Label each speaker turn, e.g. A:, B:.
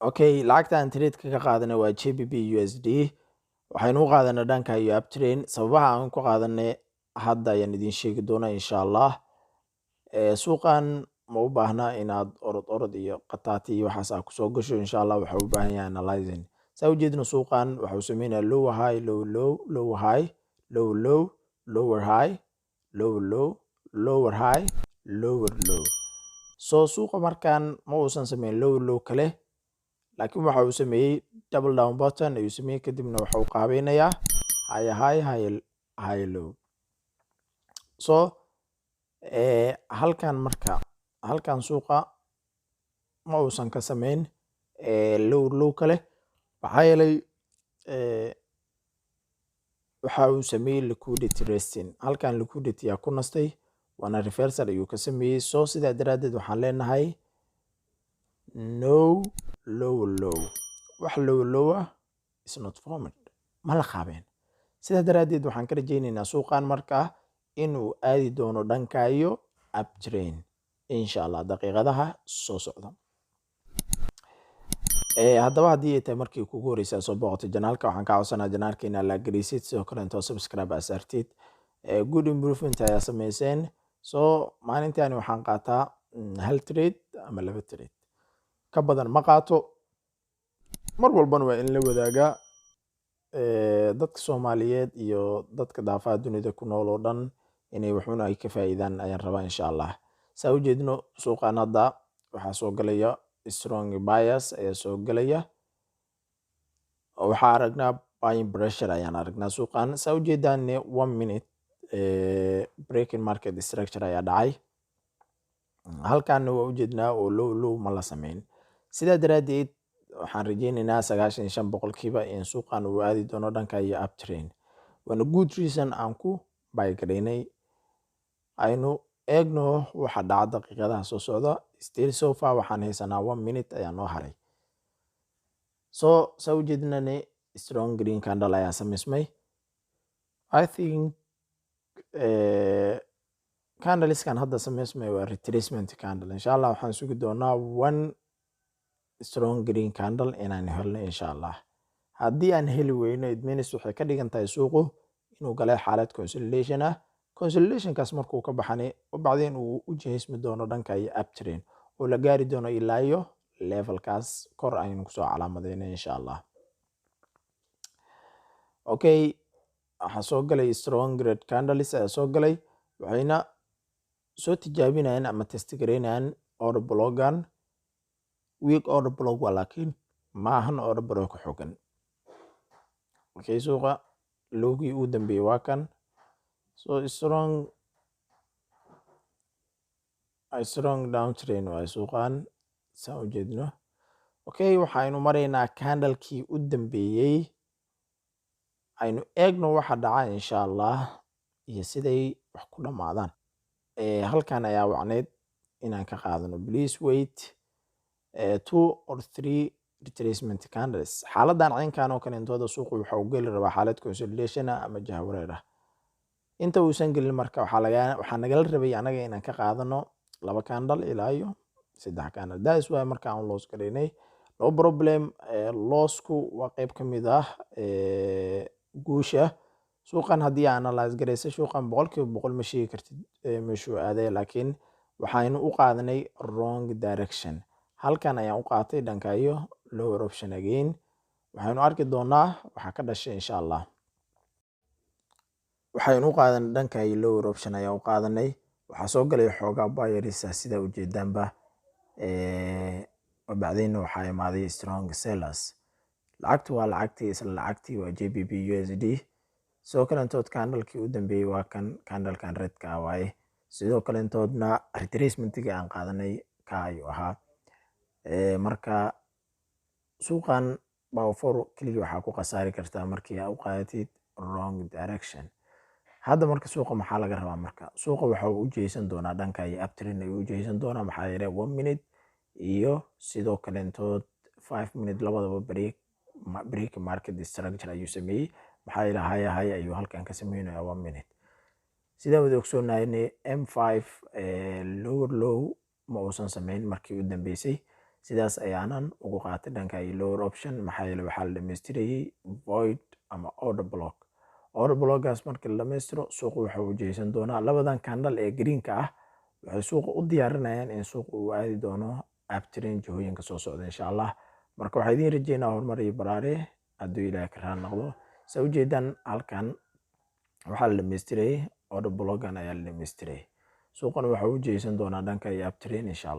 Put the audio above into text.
A: okay lacagta aan trade ka qaadanay waa JBP USD waxaynu u qaadanay dhanka iyo uptrain sababaha aan ku qaadanay hadda ayaan idin sheegi doonaa insha Allah suuqan ma u baahna inaad orod iyo qataati iyo waxaas aad kusoo gasho insha Allah waxa u baahan yahay analyzing saa u jeedino suuqan waxa uu sameeyaa low high low low low high low low lower high low low lower high lower low so suuqa markan ma uusan sameyn low low kale laakiin waxa uu sameeyay double down button ayuu sameeyay kadibna waxa uu qaabeynayaa high low so halkan suuqa ma uusan ka sameyn low kale maxaa yeelay waxa uu sameeyay liquidity resting halkan liquidity yaa ku nastay waana reversal ayuu ka sameeyay so sidaa daraadeed waxaan leenahay no low wax low is not formed ma la qaabeen sidaa daraadeed waxaan ka rajaynaynaa suuqan markaa inuu aadi doono dhanka iyo uptrain insha Allah daqiiqadaha soo socda haddaba haddii ay tahay markii kugu horeysa soo booqatay janaalka waxaan ka codsanaa janaalka inaad la gelisid sidoo kale inta subscribe asartid good improvement ayaa sameyseen so maalintaani waxaan qaataa hal trade ama laba trade ka badan ma qaato mar walbana waa in la wadaagaa dadka Soomaaliyeed iyo dadka daafaha dunida ku nool oo dhan inay waxuna ay ka faa'iidaan ayaan rabaa insha Allah saa u jeedino suuqan hadda waxa soo galaya strong buyers ayaa soo galaya waxa aragnaa buying pressure ayaan aragnaa suuqan saa u jeedaan 1 minute breaking market structure ayaa dhacay halkan waa u jeednaa oo low ma la sameyn sidaa daraadeed waxaan rajaynaynaa 95% in suuqan uu aadi doono dhanka iyo uptrain waana good reason aan ku buy gareynay aynu eegno waxa dhaca daqiiqadaha soo socda still so far waxaan haysanaa 1 minute ayaa noo haray so saa u jeedinane strong green candle ayaa sameysmay I think candleskan hadda sameysmay waa retracement candle insha Allah waxaan sugi doonaa 1 strong green candle inaan helno insha Allah haddii aan heli weyno it means waxay ka dhigan tahay suuqu inuu galay xaalad consolidation consolidationkaas markuu ka baxani oo bacdeen uu u jeesmi doono dhanka iyo uptrain oo la gaari doono ilaa iyo levelkaas kor aynu kusoo calaamadeyno insha Allah okay waxa soo galay strong red candles ayaa soo galay waxayna soo tijaabinayaan ama test gareynayaan order blockan week order block laakiin ma ahan order block xooggan okay suuqa lowgii uu dambeeyay waa kan so strong downtrend waa suuqan saa u jeedno okay waxaynu maraynaa candlekii u dambeeyay aynu eegno waxa dhaca insha Allah iyo siday wax ku dhamaadaan halkan ayaa wacneed inaan ka qaadano please wait 2 or 3 retracement candles xaaladan caynkan oo kale intooda suuqu waxa uu gali rabaa xaalad consolidation ama jahwareer inta uusan gelin marka waxa nagala rabay anaga inaan ka qaadano 2 candle ilaa iyo 3 candle that's why marka aan loss gareynay no problem lossku waa qayb kamid ah guusha suuqan haddii aan analyze gareyso suuqan 100% ma sheegi kartid meeshuu aaday laakiin waxaynu u qaadanay wrong direction halkan ayaan u qaatay dhanka iyo lower option again waxaynu arki doonaa waxa ka dhashay insha Allah waxaynu u qaadanay dhanka iyo lower option ayaan u qaadanay waxa soo galay xoogaa buyers sida u jeedaanba bacdeen waxa imaaday strong sellers lacagtu waa lacagtii isla lacagtii waa JBP USD sidoo kale intood candlekii u dambeeyay waa kan candlekan redka waaye sidoo kale intoodna retracementkii aan qaadanay ka ayuu ahaa marka suuqan bawfor kaliya waxa ku qasaari kartaa markii aad u qaadatid wrong direction hadda marka suuqa maxaa laga rabaa marka suuqa waxa uu u jeesan doonaa dhanka iyo uptrend ayuu u jeesan doonaa maxaa yeelay 1 minute iyo sidoo kale intood 5 minute labadaba break market structure ayuu sameeyay maxaa yeelay high ayuu halkan ka sameeyay 1 minute sida wada ogsoonaayeen M5 lower low ma uusan sameyn markii u dambeysay sidaas ayaanan ugu qaatay dhanka lower option maxaa yeelay waxaa la dhamaystirayay void ama order block. Order blockgaas markii la dhamaystiro suuqa waxa uu jeysan doonaa labadan candle ee greenka ah waxay suuqa u diyaarinayaan in suuqa uu aadi doono uptrend jihooyinka soo socda insha Allah. Marka waxaa idiin rajeynaa horumar iyo baraare hadduu Ilaahay ka raali noqdo. Saa ujeedaan halkan waxaa la dhamaystirayay order blockgan ayaa la dhamaystirayay suuqana waxa uu jeysan doonaa dhanka uptrend insha Allah.